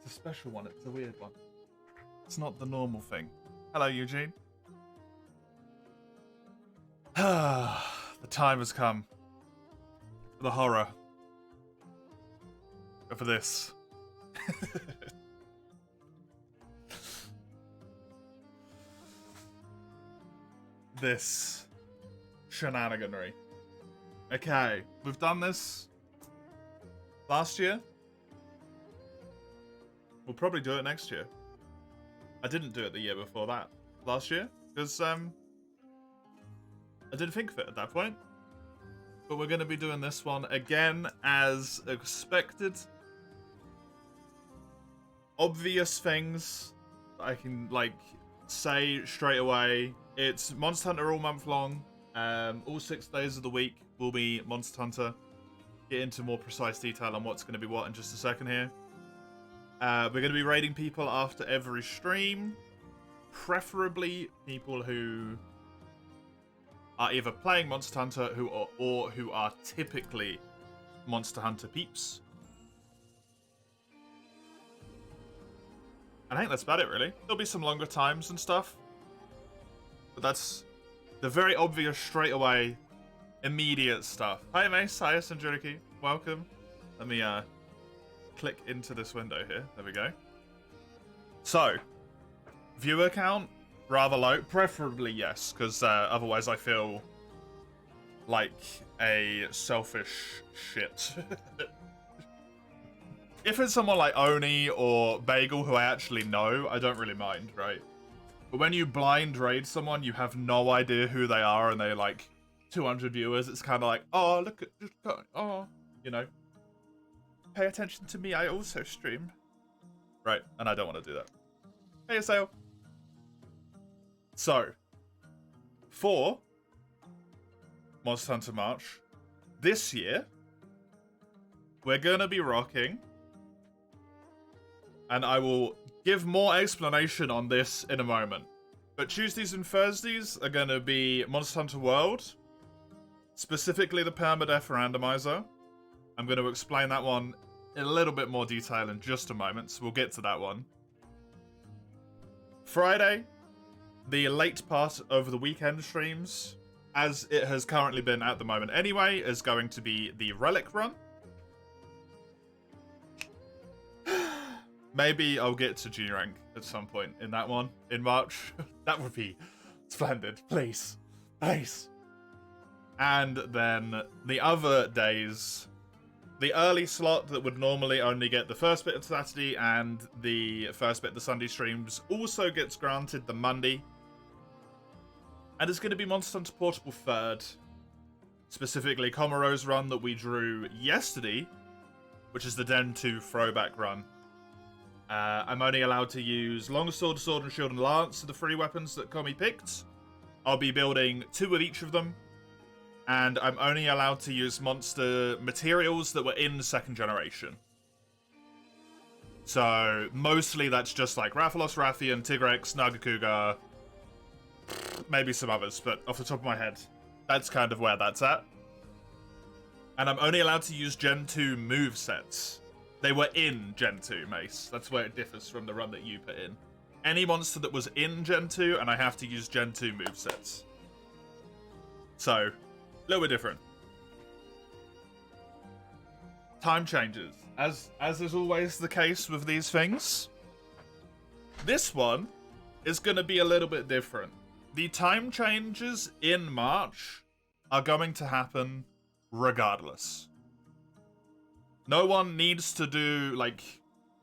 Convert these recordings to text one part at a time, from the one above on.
It's a special one. It's a weird one. It's not the normal thing. Hello, Eugene. The time has come for the horror. Go for this. This shenaniganry. Okay, we've done this last year. We'll probably do it next year. I didn't do it the year before that. Last year. Because, I didn't think of it at that point. But we're going to be doing this one again as expected. Obvious things that I can, like, say straight away. It's Monster Hunter all month long. All 6 days of the week will be Monster Hunter. Get into more precise detail on what's going to be what in just a second here. We're going to be raiding people after every stream. Preferably people who are either playing Monster Hunter or who are typically Monster Hunter peeps. And I think that's about it, really. There'll be some longer times and stuff. But that's the very obvious, straight away, immediate stuff. Hi, Mace. Hi, Sanjuriki. Welcome. Let me click into this window here. There we go. So, viewer count, rather low. Preferably yes, because otherwise I feel like a selfish shit. If it's someone like Oni or Bagel who I actually know, I don't really mind, right? But when you blind raid someone, you have no idea who they are and they're like 200 viewers, it's kind of like, oh, look at, oh, you know. Pay attention to me, I also stream. Right, and I don't want to do that. Hey, Asale. So, for Monster Hunter March, this year, we're going to be rocking, and I will give more explanation on this in a moment. But Tuesdays and Thursdays are going to be Monster Hunter World, specifically the Permadeath Randomizer. I'm going to explain that one in a little bit more detail in just a moment, so we'll get to that one. Friday, the late part of the weekend streams, as it has currently been at the moment anyway, is going to be the Relic Run. Maybe I'll get to Junior rank at some point in that one, in March. That would be splendid. Please. Please. And then the other days, the early slot that would normally only get the first bit of Saturday and the first bit of the Sunday streams also gets granted the Monday. And it's going to be Monster Hunter Portable 3rd. Specifically, Komaro's run that we drew yesterday, which is the Den 2 throwback run. I'm only allowed to use Longsword, Sword and Shield and Lance, the 3 weapons that Komi picked. I'll be building 2 of each of them. And I'm only allowed to use monster materials that were in 2nd generation. So, mostly that's just like Rathalos, Rathian, Tigrex, Nagakuga, maybe some others, but off the top of my head, that's kind of where that's at. And I'm only allowed to use Gen 2 movesets. They were in Gen 2, Mace. That's where it differs from the run that you put in. Any monster that was in Gen 2, and I have to use Gen 2 movesets. So, a little bit different. Time changes. As is always the case with these things, this one is going to be a little bit different. The time changes in March are going to happen regardless. No one needs to do, like,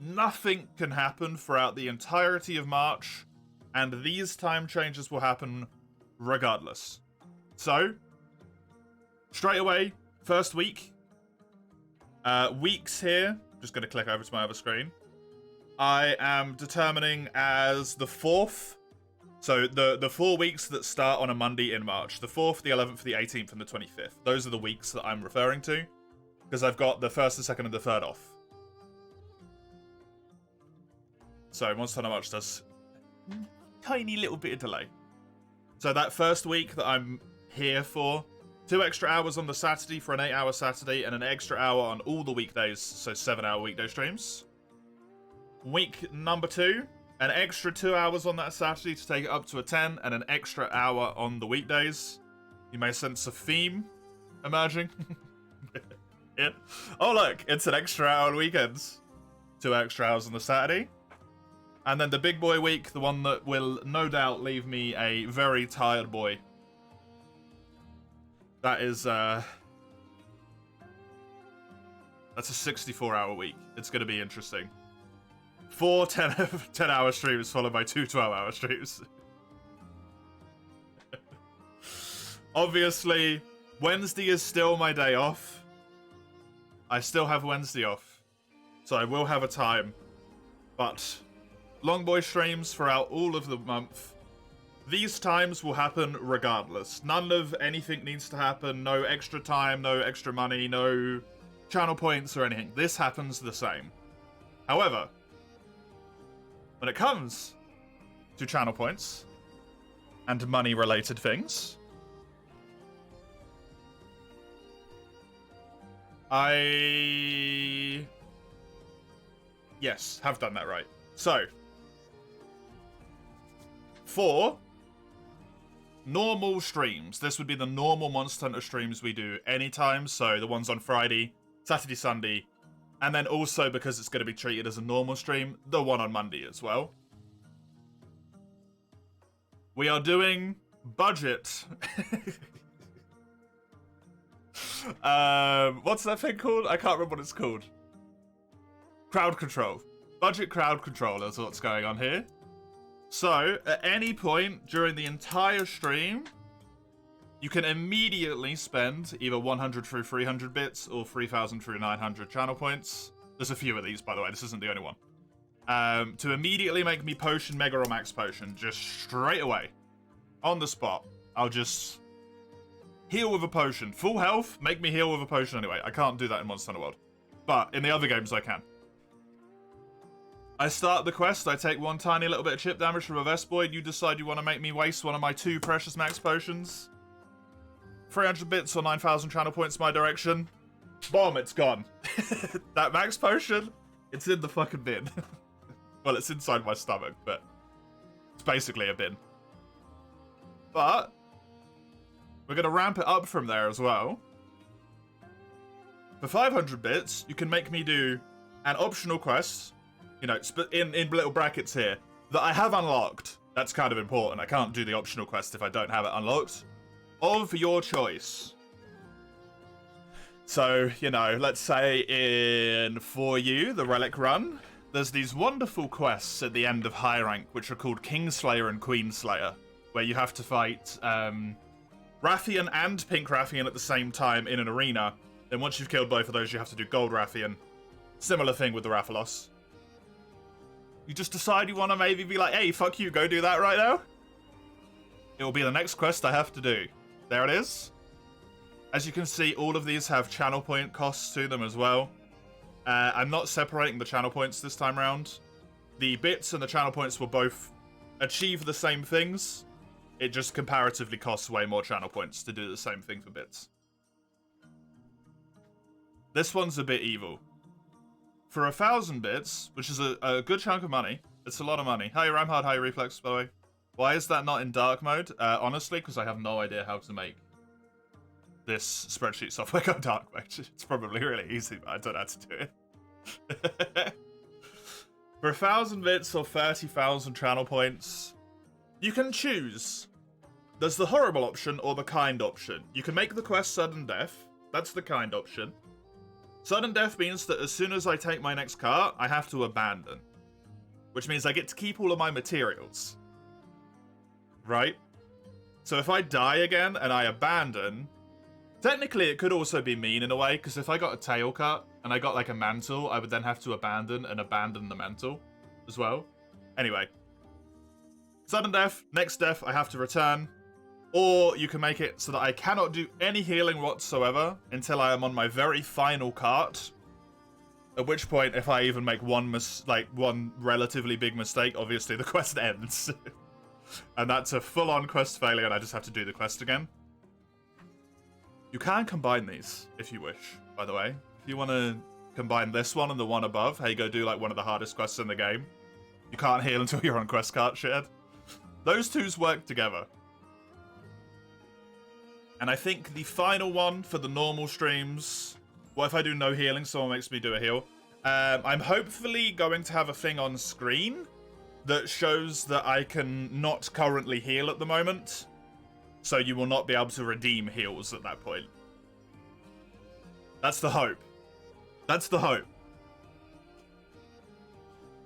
nothing can happen throughout the entirety of March, and these time changes will happen regardless. So, straight away, first week. Weeks here. Just going to click over to my other screen. I am determining as the 4th. So, the 4 weeks that start on a Monday in March. The 4th, the 11th, the 18th, and the 25th. Those are the weeks that I'm referring to. Because I've got the 1st, the 2nd, and the 3rd off. So, Monster Hunter March does a tiny little bit of delay. So that first week that I'm here for, 2 extra hours on the Saturday for an 8-hour Saturday, and an extra hour on all the weekdays, so 7-hour weekday streams. week number 2, an extra 2 hours on that Saturday to take it up to a 10, and an extra hour on the weekdays. You may sense a theme emerging. Yeah. Oh look, it's an extra hour on weekends. 2 extra hours on the Saturday. And then the big boy week, the one that will no doubt leave me a very tired boy. That is, that's a 64-hour week. It's going to be interesting. 4 10-hour streams followed by 2 12-hour streams. Obviously, Wednesday is still my day off. I still have Wednesday off. So I will have a time. But long boy streams throughout all of the month. These times will happen regardless. None of anything needs to happen. No extra time, no extra money, no channel points or anything. This happens the same. However, when it comes to channel points and money-related things, yes, have done that right. So, for normal streams, this would be the normal Monster Hunter streams we do anytime, so the ones on Friday, Saturday, Sunday, and then also, because it's going to be treated as a normal stream, the one on Monday as well. We are doing budget. What's that thing called? I can't remember what it's called. Crowd control. Budget crowd control is what's going on here. So, at any point during the entire stream, you can immediately spend either 100 through 300 bits or 3,000 through 900 channel points. There's a few of these, by the way. This isn't the only one. To immediately make me potion Mega or Max Potion. Just straight away. On the spot. I'll just heal with a potion. Full health, make me heal with a potion anyway. I can't do that in Monster Hunter World. But in the other games, I can. I start the quest, I take one tiny little bit of chip damage from a Vespoid. You decide you want to make me waste one of my 2 precious max potions. 300 bits or 9,000 channel points my direction. Boom, it's gone. That max potion, it's in the fucking bin. Well, it's inside my stomach, but it's basically a bin. But we're going to ramp it up from there as well. For 500 bits, you can make me do an optional quest, you know, in little brackets here, that I have unlocked. That's kind of important. I can't do the optional quest if I don't have it unlocked. Of your choice. So, you know, let's say in For You, the Relic Run, there's these wonderful quests at the end of high rank, which are called Kingslayer and Queenslayer, where you have to fight Rathian and Pink Rathian at the same time in an arena. Then once you've killed both of those, you have to do Gold Rathian. Similar thing with the Rathalos. You just decide you want to maybe be like, hey, fuck you, go do that right now. It will be the next quest I have to do. There it is. As you can see, all of these have channel point costs to them as well. I'm not separating the channel points this time around. The bits and the channel points will both achieve the same things. It just comparatively costs way more channel points to do the same thing for bits. This one's a bit evil. For 1,000 bits, which is a good chunk of money, it's a lot of money. Hi Ramhard, hi Reflex, by the way. Why is that not in dark mode? Honestly, because I have no idea how to make this spreadsheet software go dark mode. It's probably really easy, but I don't know how to do it. For 1,000 bits or 30,000 channel points, you can choose. There's the horrible option or the kind option. You can make the quest sudden death. That's the kind option. Sudden death means that as soon as I take my next car, I have to abandon. Which means I get to keep all of my materials. Right? So if I die again and I abandon, technically it could also be mean in a way, because if I got a tail cut and I got like a mantle, I would then have to abandon the mantle as well. Anyway. Sudden death, next death, I have to return. Or you can make it so that I cannot do any healing whatsoever until I am on my very final cart. At which point, if I even make one relatively big mistake, obviously the quest ends. And that's a full-on quest failure, and I just have to do the quest again. You can combine these, if you wish, by the way. If you want to combine this one and the one above. Hey, go do like one of the hardest quests in the game. You can't heal until you're on quest cart shared. Those two's work together. And I think the final one for the normal streams... What if I do no healing, someone makes me do a heal? I'm hopefully going to have a thing on screen that shows that I can not currently heal at the moment. So you will not be able to redeem heals at that point. That's the hope. That's the hope.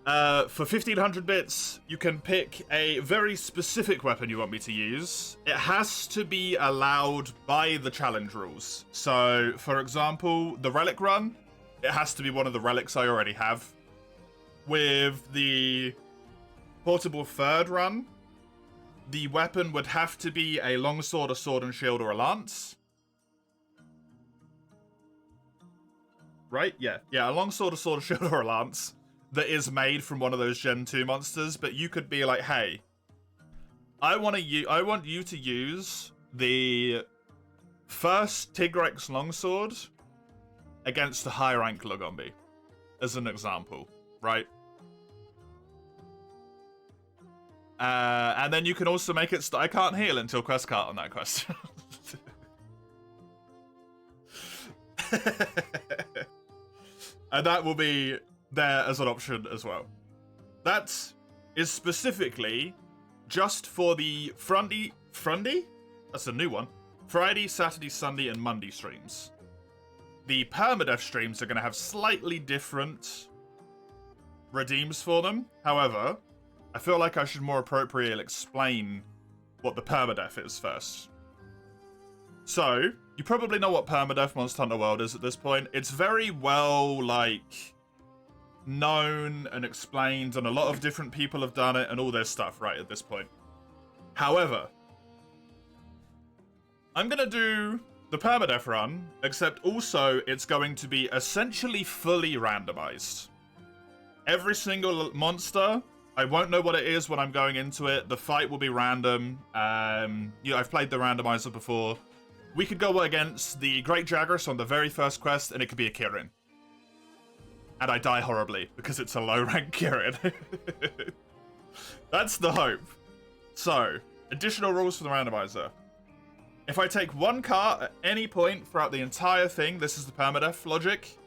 For 1500 bits, you can pick a very specific weapon you want me to use. It has to be allowed by the challenge rules. So, for example, the relic run, it has to be one of the relics I already have. With the portable third run, the weapon would have to be a longsword, a sword and shield, or a lance. Right? Yeah. Yeah, a longsword, a sword, a shield, or a lance. That is made from one of those Gen 2 monsters, but you could be like, hey, I want you to use the first Tigrex longsword against the high rank Lagombi, as an example, right? And then you can also make it I can't heal until quest cart on that quest. And that will be there as an option as well. That is specifically just for the Friday? That's a new one. Friday, Saturday, Sunday, and Monday streams. The permadeath streams are going to have slightly different redeems for them. However, I feel like I should more appropriately explain what the permadeath is first. So, you probably know what permadeath Monster Hunter World is at this point. It's very well, like, known and explained, and a lot of different people have done it and all this stuff right at this point. However, I'm gonna do the permadeath run, except also it's going to be essentially fully randomized. Every single monster, I won't know what it is when I'm going into it. The fight will be random. I've played the randomizer before. We could go against the Great Jagras on the very first quest, and it could be a Kirin. And I die horribly, because it's a low-rank Kirin. That's the hope. So, additional rules for the randomizer. If I take one cart at any point throughout the entire thing, this is the permadeath logic,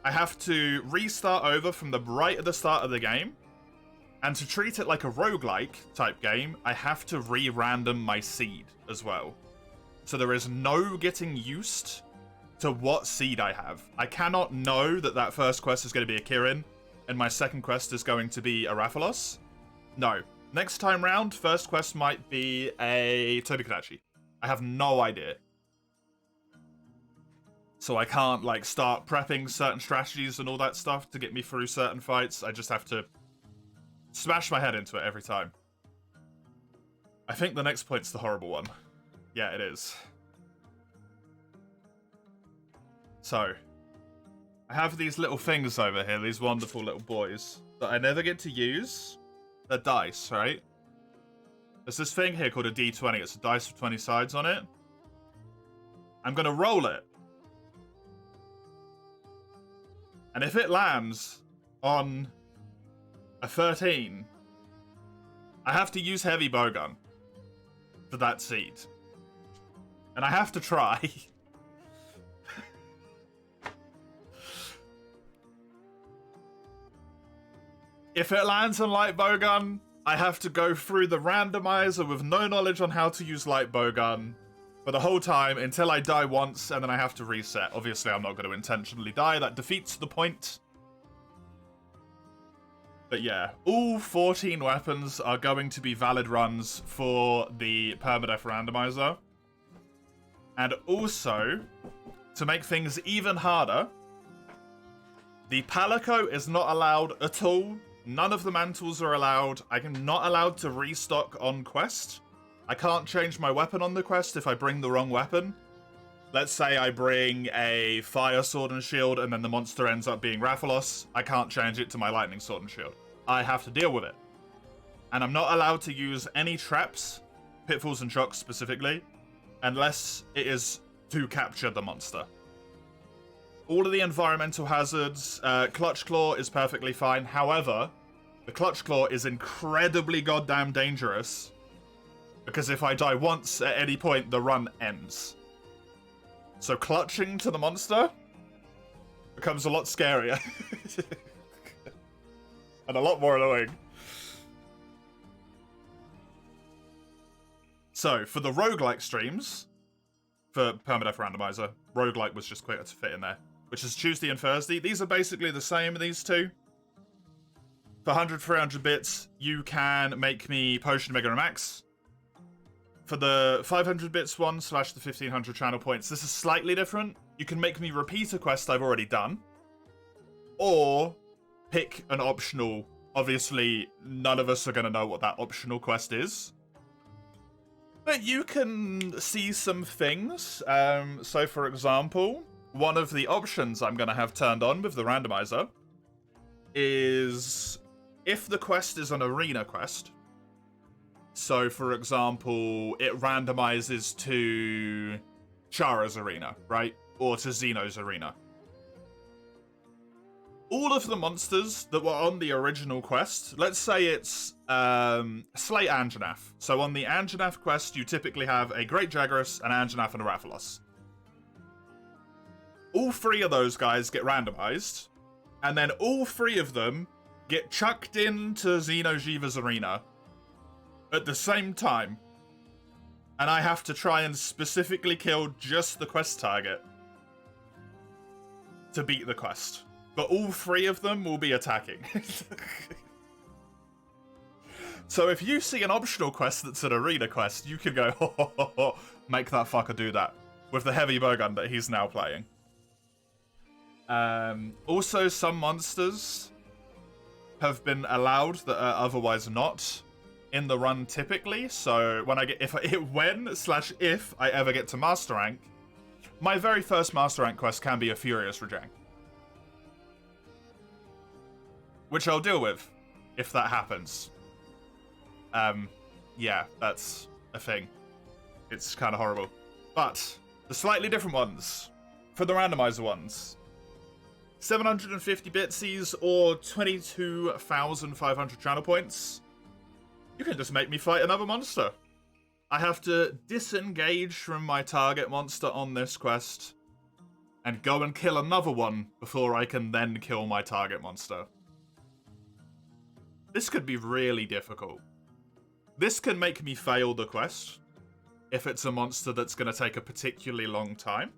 I have to restart over from the right at the start of the game. And to treat it like a roguelike type game, I have to re-random my seed as well. So there is no getting used to what seed I have. I cannot know that that first quest is going to be a Kirin, and my second quest is going to be a Rathalos. No. Next time round, first quest might be a Tobi-Kadachi. I have no idea. So I can't, like, start prepping certain strategies and all that stuff to get me through certain fights. I just have to smash my head into it every time. I think the next point's the horrible one. Yeah, it is. So, I have these little things over here, these wonderful little boys, that I never get to use. They're dice, right? There's this thing here called a D20. It's a dice with 20 sides on it. I'm going to roll it. And if it lands on a 13, I have to use heavy bowgun for that seed. And I have to try. If it lands on light bowgun, I have to go through the randomizer with no knowledge on how to use light bowgun for the whole time until I die once, and then I have to reset. Obviously, I'm not going to intentionally die. That defeats the point. But yeah, all 14 weapons are going to be valid runs for the permadeath randomizer. And also, to make things even harder, the Palico is not allowed at all. None of the mantles are allowed. I am not allowed to restock on quest. I can't change my weapon on the quest if I bring the wrong weapon. Let's say I bring a fire sword and shield and then the monster ends up being Rathalos. I can't change it to my lightning sword and shield. I have to deal with it. And I'm not allowed to use any traps, pitfalls and shocks specifically, unless it is to capture the monster. All of the environmental hazards, Clutch Claw is perfectly fine. However, the Clutch Claw is incredibly goddamn dangerous, because if I die once at any point, the run ends. So clutching to the monster becomes a lot scarier. And a lot more annoying. So, for the roguelike streams, for Permadeath Randomizer, roguelike was just quicker to fit in there, which is Tuesday and Thursday. These are basically the same, these two. For 100, 300 bits, you can make me Potion Mega and Max. For the 500 bits one / the 1500 channel points, this is slightly different. You can make me repeat a quest I've already done. Or pick an optional. Obviously, none of us are going to know what that optional quest is. But you can see some things. So, for example, one of the options I'm going to have turned on with the randomizer is if the quest is an arena quest. So, for example, it randomizes to Chara's arena, right? Or to Xeno's arena. All of the monsters that were on the original quest, let's say it's Slay Anjanath. So on the Anjanath quest, you typically have a Great Jagras, an Anjanath, and a Rathalos. All three of those guys get randomized, and then all three of them get chucked into Xeno'jiiva's arena at the same time. And I have to try and specifically kill just the quest target to beat the quest. But all three of them will be attacking. So if you see an optional quest that's an arena quest, you can go, ho, ho, ho, ho, make that fucker do that. With the heavy bowgun that he's now playing. Also, some monsters have been allowed that are otherwise not in the run typically. So when I get, if I ever get to Master Rank, my very first Master Rank quest can be a Furious Rajang. Which I'll deal with, if that happens. Yeah, that's a thing. It's kind of horrible. But, the slightly different ones, for the randomizer ones, 750 bitsies or 22,500 channel points, you can just make me fight another monster. I have to disengage from my target monster on this quest, and go and kill another one before I can then kill my target monster. This could be really difficult. This can make me fail the quest if it's a monster that's going to take a particularly long time.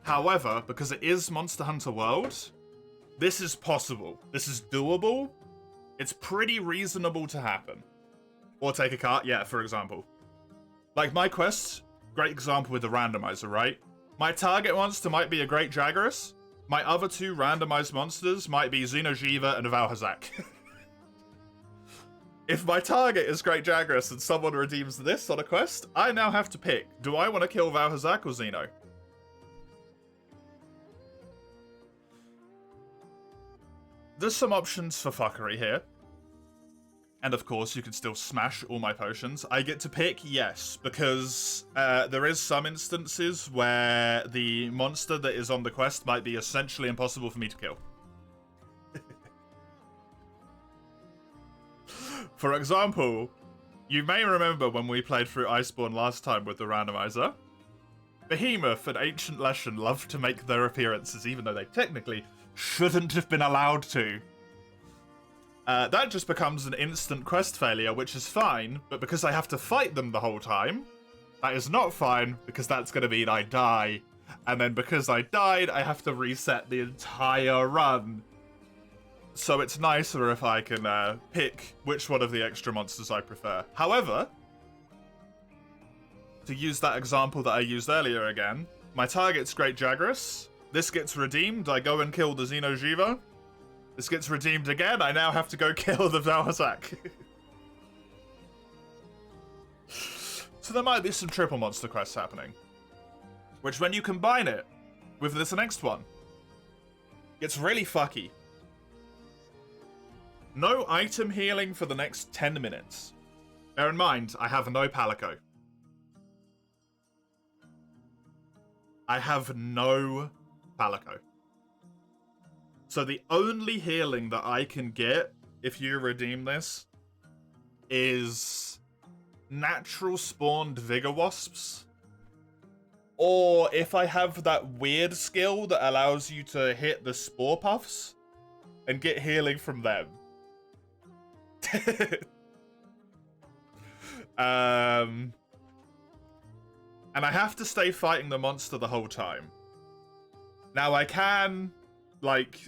However, because it is Monster Hunter World, this is possible. This is doable. It's pretty reasonable to happen. Or take a cart, yeah, for example. Like my quest, great example with the randomizer, right? My target monster might be a Great Jagras. My other two randomized monsters might be Xeno'jiiva and Valhazak. If my target is Great Jagras and someone redeems this on a quest, I now have to pick, do I want to kill Valhazak or Xeno? There's some options for fuckery here. And of course, you can still smash all my potions. I get to pick, yes, because there is some instances where the monster that is on the quest might be essentially impossible for me to kill. For example, you may remember when we played through Iceborne last time with the randomizer. Behemoth and Ancient Leshen love to make their appearances, even though they technically shouldn't have been allowed to. That just becomes an instant quest failure, which is fine, but because I have to fight them the whole time, that is not fine, because that's going to mean I die. And then because I died, I have to reset the entire run. So it's nicer if I can pick which one of the extra monsters I prefer. However, to use that example that I used earlier again, my target's Great Jagras. This gets redeemed, I go and kill the Xeno'jiiva. This gets redeemed again, I now have to go kill the Valhazak. So there might be some triple monster quests happening. Which when you combine it with this next one, gets really fucky. No item healing for the next 10 minutes. Bear in mind, I have no Palico. I have no Palico. So the only healing that I can get if you redeem this is natural spawned Vigor Wasps. Or if I have that weird skill that allows you to hit the Spore Puffs and get healing from them. And I have to stay fighting the monster the whole time. Now I can, like,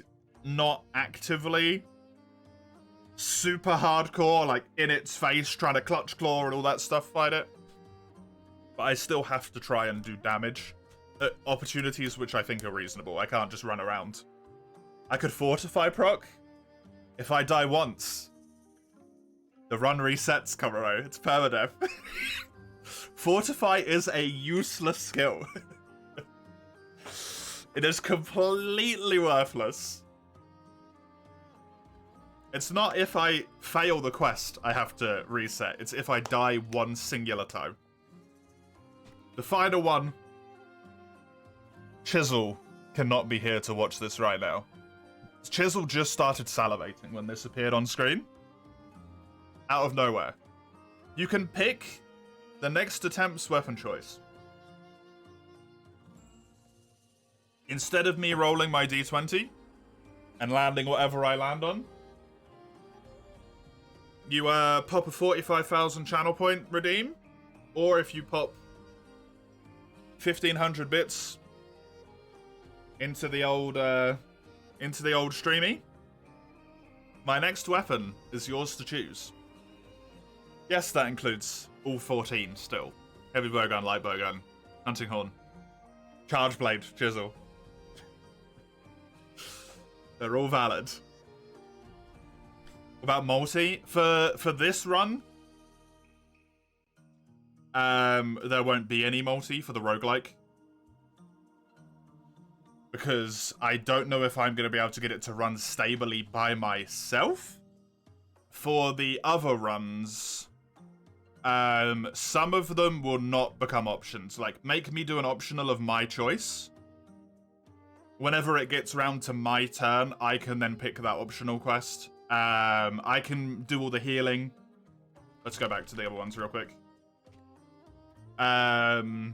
not actively super hardcore, like in its face, trying to clutch claw and all that stuff fight it. But I still have to try and do damage at opportunities which I think are reasonable. I can't just run around. I could fortify proc. If I die once, the run resets, Komuro. It's permadeath. Fortify is a useless skill. It is completely worthless. It's not if I fail the quest I have to reset. It's if I die one singular time. The final one. Chisel cannot be here to watch this right now. Chisel just started salivating when this appeared on screen. Out of nowhere. You can pick the next attempt's weapon choice. Instead of me rolling my d20 and landing whatever I land on, you pop a 45,000 channel point redeem, or if you pop 1,500 bits into the old streamy, my next weapon is yours to choose. Yes, that includes all 14 still. Heavy bowgun, light bowgun, hunting horn, charge blade, chisel. They're all valid. About multi, for this run, there won't be any multi for the roguelike. Because I don't know if I'm going to be able to get it to run stably by myself. For the other runs, some of them will not become options. Like, make me do an optional of my choice. Whenever it gets round to my turn, I can then pick that optional quest. I can do all the healing. Let's go back to the other ones real quick. No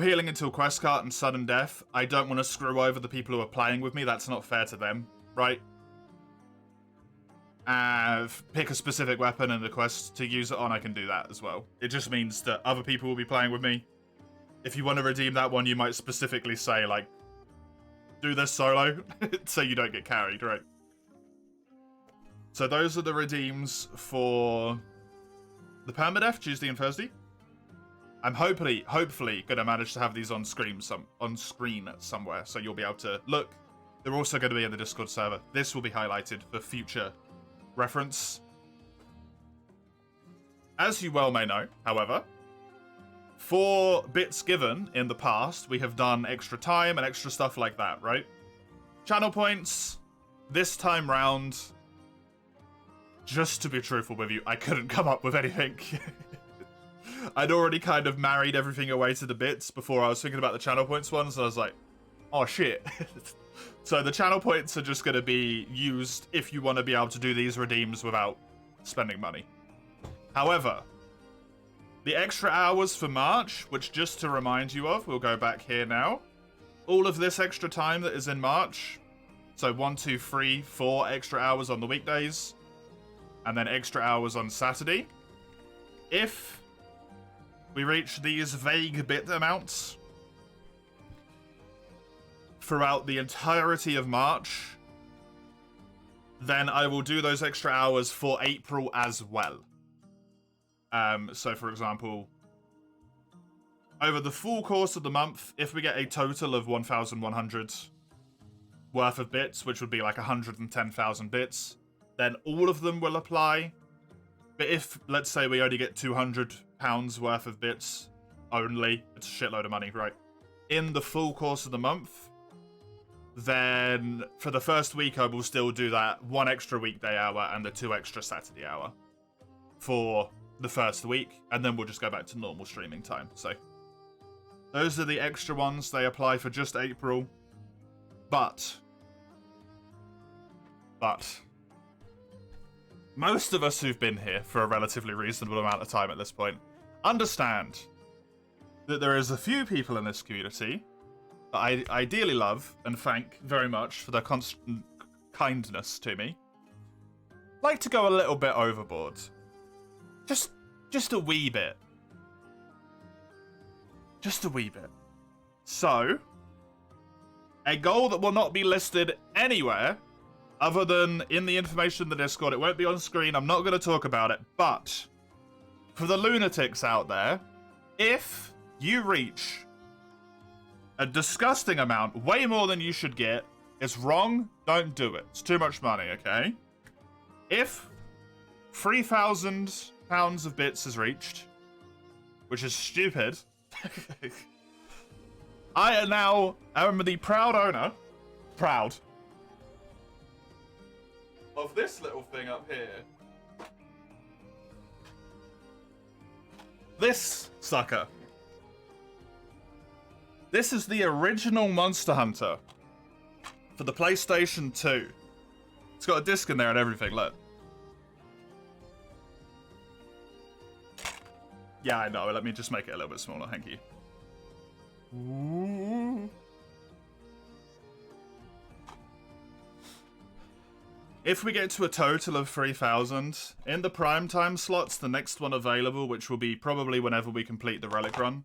healing until quest cart and sudden death. I don't want to screw over the people who are playing with me. That's not fair to them, right? Pick a specific weapon and the quest to use it on, I can do that as well. It just means that other people will be playing with me. If you want to redeem that one, you might specifically say, like, do this solo, so you don't get carried, right? So those are the redeems for the permadeath, Tuesday and Thursday. I'm hopefully gonna manage to have these on screen somewhere, so you'll be able to look. They're also going to be in the Discord server. This will be highlighted for future reference. As you well may know, however, for bits given in the past, we have done extra time and extra stuff like that, right? Channel points, this time round, just to be truthful with you, I couldn't come up with anything. I'd already kind of married everything away to the bits before I was thinking about the channel points ones, and I was like, oh shit. So the channel points are just going to be used if you want to be able to do these redeems without spending money. However, the extra hours for March, which just to remind you of, we'll go back here now. All of this extra time that is in March, so 1, 2, 3, 4 extra hours on the weekdays, and then extra hours on Saturday. If we reach these vague bit amounts throughout the entirety of March, then I will do those extra hours for April as well. So for example, over the full course of the month, if we get a total of 1,100 worth of bits, which would be like 110,000 bits, then all of them will apply. But if, let's say, we only get £200 worth of bits only, it's a shitload of money, right? In the full course of the month, then for the first week, I will still do that 1 extra weekday hour and the 2 extra Saturday hour for the first week, and then we'll just go back to normal streaming time. So those are the extra ones. They apply for just April. But most of us who've been here for a relatively reasonable amount of time at this point understand that there is a few people in this community that I ideally love and thank very much for their constant kindness to me, like to go a little bit overboard. Just a wee bit. Just a wee bit. So, a goal that will not be listed anywhere other than in the information in the Discord. It won't be on screen. I'm not going to talk about it. But for the lunatics out there, if you reach a disgusting amount, way more than you should get, it's wrong. Don't do it. It's too much money, okay? If 3,000 pounds of bits is reached, which is stupid, I am the proud owner, of this little thing up here. This sucker. This is the original Monster Hunter for the PlayStation 2. It's got a disc in there and everything, look. Yeah, I know. Let me just make it a little bit smaller, thank you. Ooh. If we get to a total of 3,000, in the prime time slots, the next one available, which will be probably whenever we complete the relic run.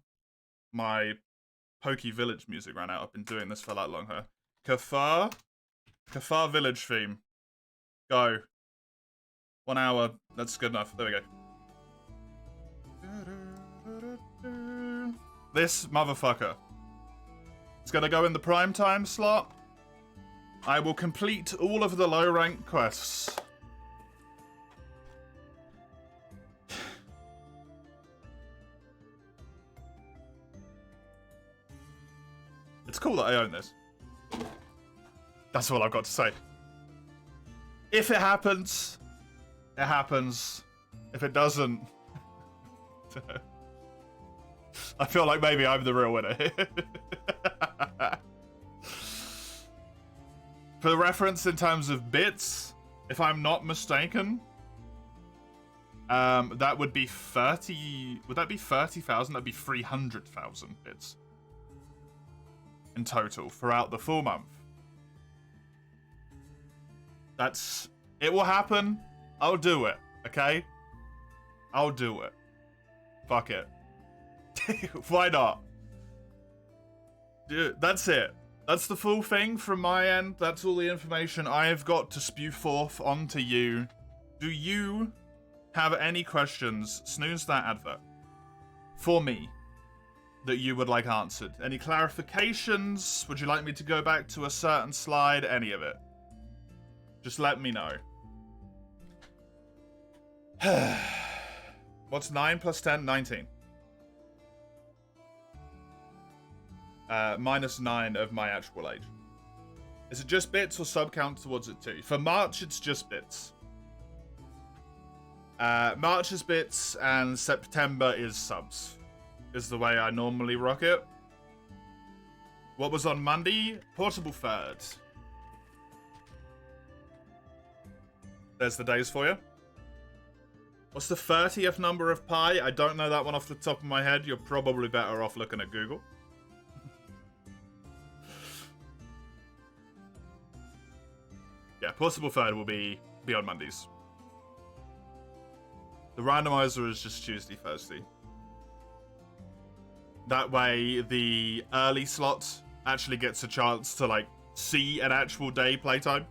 My Pokey Village music ran out. I've been doing this for that long here. Kafar Village theme. Go. 1 hour. That's good enough. There we go. This motherfucker. It's gonna go in the prime time slot. I will complete all of the low rank quests. It's cool that I own this. That's all I've got to say. If it happens, it happens. If it doesn't, I feel like maybe I'm the real winner. For the reference in terms of bits, if I'm not mistaken, that would be 30. Would that be 30,000? That'd be 300,000 bits in total throughout the full month. It will happen. I'll do it. Okay? I'll do it. Fuck it. Why not? Dude, that's it. That's the full thing from my end. That's all the information I've got to spew forth onto you. Do you have any questions, snooze that advert, for me that you would like answered? Any clarifications? Would you like me to go back to a certain slide? Any of it? Just let me know. What's 9 plus 10? 19. Minus 9 of my actual age. Is it just bits or sub count towards it too? For March, it's just bits. March is bits and September is subs. Is the way I normally rock it. What was on Monday? Portable third. There's the days for you. What's the 30th number of pi? I don't know that one off the top of my head. You're probably better off looking at Google. Yeah, Portable third will be on Mondays. The randomizer is just Tuesday, Thursday. That way, the early slot actually gets a chance to, like, see an actual day playtime.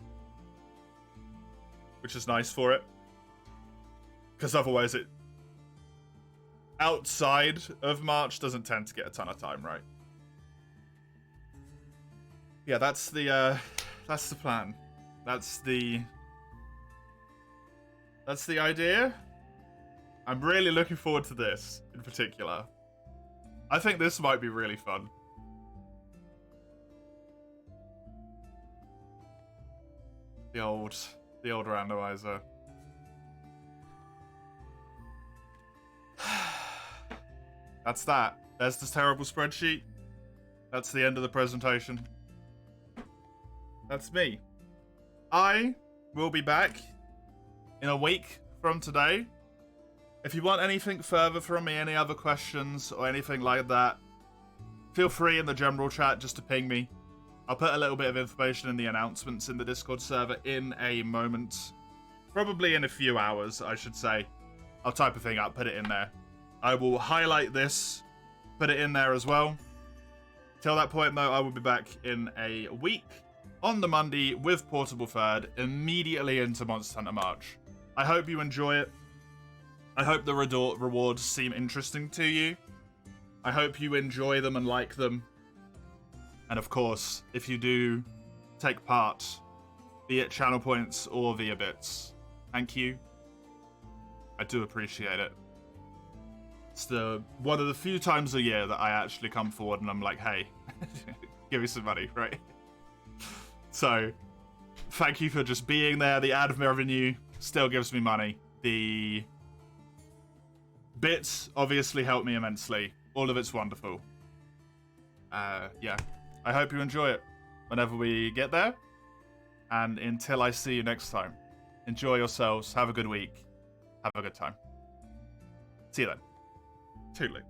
Which is nice for it. Because otherwise it... outside of March doesn't tend to get a ton of time, right? Yeah, that's the plan. That's the idea. I'm really looking forward to this in particular. I think this might be really fun. The old randomizer. That's that. There's this terrible spreadsheet. That's the end of the presentation. That's me. I will be back in a week from today. If you want anything further from me, any other questions or anything like that, feel free in the general chat just to ping me. I'll put a little bit of information in the announcements in the Discord server in a moment. Probably in a few hours, I should say. I'll type a thing up, put it in there. I will highlight this, put it in there as well. Till that point, though, I will be back in a week on the Monday with Portable Third, immediately into Monster Hunter March. I hope you enjoy it. I hope the rewards seem interesting to you. I hope you enjoy them and like them. And of course, if you do take part, be it channel points or via bits, thank you. I do appreciate it. It's one of the few times a year that I actually come forward and I'm like, hey, give me some money, right? So, thank you for just being there. The ad revenue still gives me money. The bits obviously help me immensely. All of it's wonderful. Yeah. I hope you enjoy it whenever we get there. And until I see you next time, enjoy yourselves. Have a good week. Have a good time. See you then. Toodaloo.